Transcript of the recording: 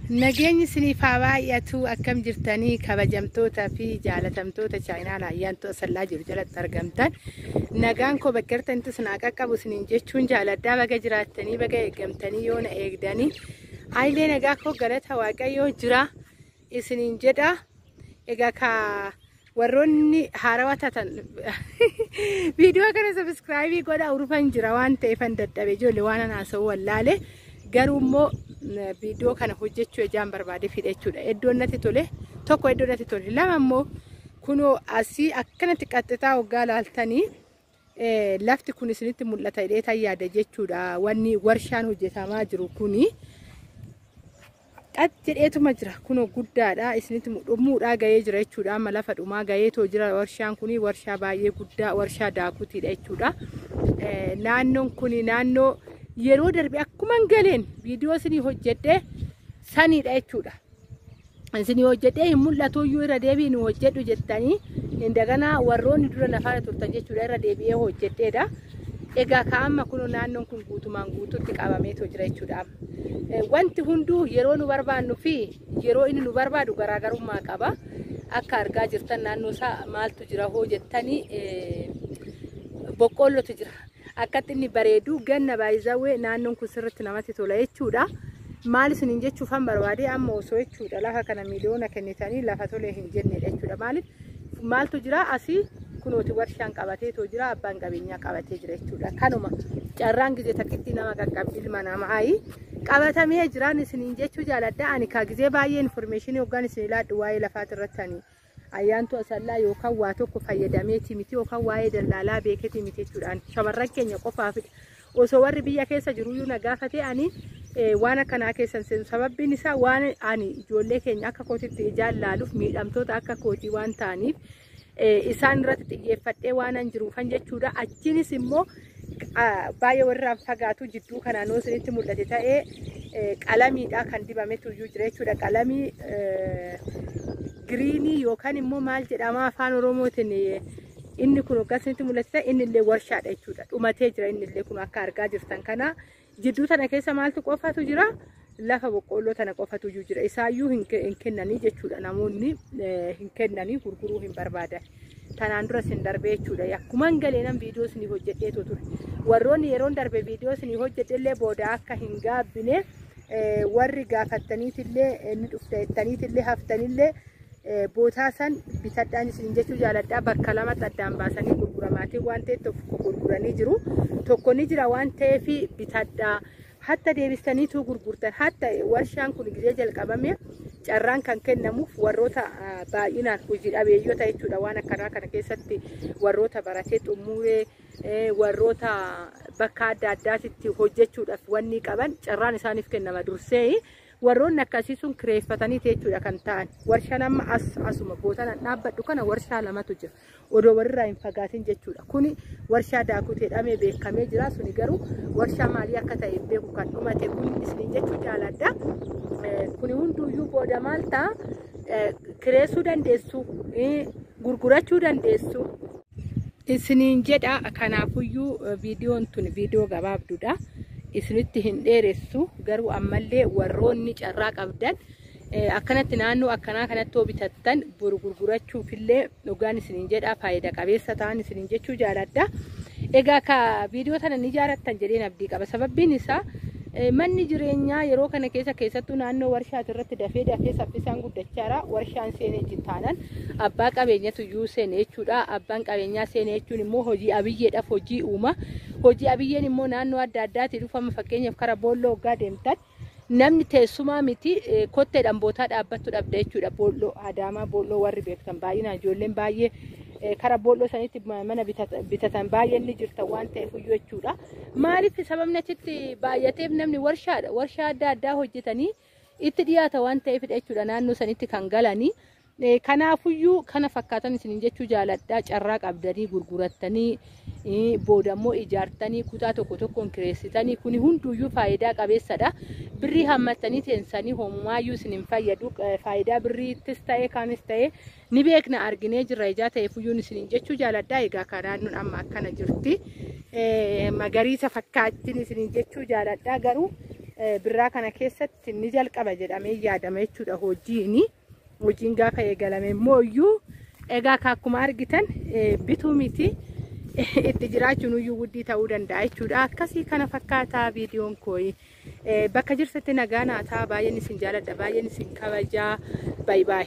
Nageenyi isiniif haa baay'atu akkam jirtanii kabajamtoota fi jaalatamtoota chaayinaa ayyaantu asallaa jiru jalatti argamtan nagaan koo bakkeertantu sinaa qaqqabu isiniin jechuun jaaladdaa baga jiraattanii baga eeggamtanii yoo na eegdanii haayilee nagaa koo galata waaqayyoo jira isiniin jedha. Egaa ka warroonni haarawaa taatan viidiyoo kana sabiskiraayibii godha urufan jira waan ta'eefan dadhabe ijoollee waan haasa'u wallaale garuu immoo video kana hojjechuu ejaan barbaade fidhechuudha. Iddoon natti tole tokko iddoon natti tole lama immoo kunoo asii akkanatti qaxxitaa waggaa laaltanii lafti kun isinitti mul'ata hidheeta yaada jechuudha. Wanni warshaan hojjetamaa jiru kuni qad jedheetuma jira kunoo guddaadha isinitti dhumuudhaa gahee jira jechuudha. Amma lafa dhumaa gaheetoo jira warshaan kuni warshaa baay'ee guddaa warshaa daakutiidha jechuudha. Naannoon kuni naannoo yeroo darbe akkuma galeen viidiyoo isinii hojjedhe saniidha jechuudha. Isinii hojjedhe hin mul'atu iyyuu irra deebiin hojjedhu jettanii indagana warroonni dura nafaana turtan jechuudha irra deebi'ee hojjedheedha. Egaa ka'amma kun naannoon kun guutumaan guutuutti qabameetoo jira jechuudha. Wanti hunduu yeroo nu barbaannu fi yeroo inni nu barbaadu garaagarummaa qaba. Akka argaa jirtan naannoo isaa maaltu jira hoo jettanii boqqollootu jira. Akkatti inni bareedu ganna baay'izawee naannoon kun sirriitti namatti tola jechuudha. Maal isiniin jechuufan barbaade amma osoo jechuudha lafa kana miliyoona kennitanii lafa tolee hin jennedha jechuudha. Maaltu jira asii kunooti warshaan qabateetoo jira abbaan qabeenyaa qabatee jira jechuudha. Kanuma carraan gizee takkitti nama qaqqabdi ilma namaayi qabatamee jiraan isiniin jechuu jaaladha. Ani kaa gizee baay'ee informeeshinii hoggaan isin ilaadhu waa'ee lafaati irrattanii ayyaantu asallaa yookaan waa tokko fayyadameeti miti yookaan waa'ee daldalaa beeketi miti jechuudhaan shamarran keenya qofaaf osoo warri biyya keessa jiruyyuu na gaafatee ani waan akkanaa keessan seenu sababbiin isaa waan ani ijoollee keenya akka kootitti ijaan laaluuf miidhamtoota akka kootii waan ta'aniif isaan irratti xiyyeeffadhee waanan jiruufan jechuudha. Achiinis immoo baay'ee warraan fagaatu jidduu kanaan isinitti mul'ate ta'ee qalamiidha kan dibametu iyyuu jira jechuudha. Qalamii giriinii yookaan immoo maal jedhama afaan oromootiin inni kun akkasitti mul'ata inni illee warshaadha jechuudha. Dhumatee jira inni illee kun akka argaa jirtan kana jidduu tana keessa maaltu qofatu jira lafa boqqolloo tana qofatu jira. Isaayyuu hin kennanii jechuudha. Namoonni hin kennanii gurguruu hin barbaadan. Tanaan dura sin darbee jechuudha. Akkuma galeenan viidiyoo isinii hojjedheetoo ture. Warroonni yeroon darbe viidiyoo isinii hojjedhellee booda akka hin gaabbine warri gaafattaniitillee ni dhufteettaniitillee haftanillee bootaa san bitadhaan isin jechuu jaaladhaa. Bakka lama addaan baasanii gurguramaatii waan ta'eef tokko gurguranii jiru. Tokko ni jira waan ta'eef bitadhaa hatta deebistaniitu gurgurtan. Hatta warshaan kun gizee jalqabame carraan kan kennamuuf warroota baay'inaan hojii dhabeeyyoota jechuudha. Waan akkanaa kana keessatti warroota baratee xumuree warroota bakka adda addaatitti hojjechuudhaaf wanni qaban carraan isaaniif kennama dursee. Warroonni akkasii sun kireeffatanii jechuudha kan ta'an. Warshaan amma asuma bootaan dhaabbadhu kana warshaa lamatu jira. Odoo warrirraa hin fagaatin jechuudha. Kuni warshaa daakuu jedhamee beekamee jira. Suni garuu warshaa maalii akka ta'e beeku kan dhumate kun isiniin jechuu jaaladha. Kuni hunduuyyuu booda maal ta'a kireessuu dandeessu gurgurachuu dandeessu isiniin jedha. Kanaafuyyuu viidiyoon tun viidiyoo gabaabduudha. Isinitti hin dheeressu garuu ammallee warroonni carraa qabdan akkanatti naannoo akkanaa kanatti bitattan gurgurachuufillee dhugaan isiniin jedha faayidaa qabeessa ta'an isiniin jechuu jaaladha. Egaa ka viidiyoo tana ni jaalattan jedheen abdii qaba. Sababbiin isaa manni jireenyaa yeroo kana keessattuu naannoo warshaati irratti dafee saffisaan guddachaara. Warshaan seenee jitaanan abbaa qabeenyatu iyyuu seenee jechuudha. Abbaan qabeenyaa seenee jechuun immoo hojii abiyyeedhaaf hojii uuma. Hojii abiyyeen immoo naannoo adda addaatti dhufama. Fakkeenyaaf karaa boolloo hoggaa deemtan namni teessumaa miti kotteedhaan bootaa dhaabbattu dhabda jechuudha. Boolloo Adaamaa boolloo warri beektan baay'inaan ijoolleen baay'ee karaa boolloo sanitti mana bitatan baay'een ni jirta waan ta'eef iyyuu jechuudha. Maaliif sababni achitti baay'ateef namni warshaa adda addaa hojjetanii itti dhiyaata waan ta'eefidha jechuudha naannoo sanitti kan galanii. Kanaafuyyuu kana fakkaatan isiniin jechuu jaaladhaa. Carraa qabdanii gurgurattanii booda immoo ijaartanii kutaa tokko tokkoon kireessitanii kuni hunduuyyuu faayidaa qabeessadha. Birrii hammattanii teensanii hoomaayyuu isiniin fayyadu. Faayidaa birriittis ta'ee kaanis ta'ee ni beekna arginee jirra ijaa ta'eefuyyuun isiniin jechuu jaaladhaa. Egaa kanaannuun amma akkana jirti magariisa fakkaattiin isiniin jechuu jaaladhaa. Garuu birraa kana keessatti ni jalqaba jedhamee yaadama jechuudha hojiin gaafa eegalame immoo iyyuu egaa akkuma argitan bituu miti itti jiraachuun iyyuu guddii ta'uu danda'a jechuudha. Akkasii kana fakkaataa viidiyoon kooyi bakka jirtatti nagaa naa ta'a. Baay'een isin jaaladha, baay'een isin kabajaa. Baay baay.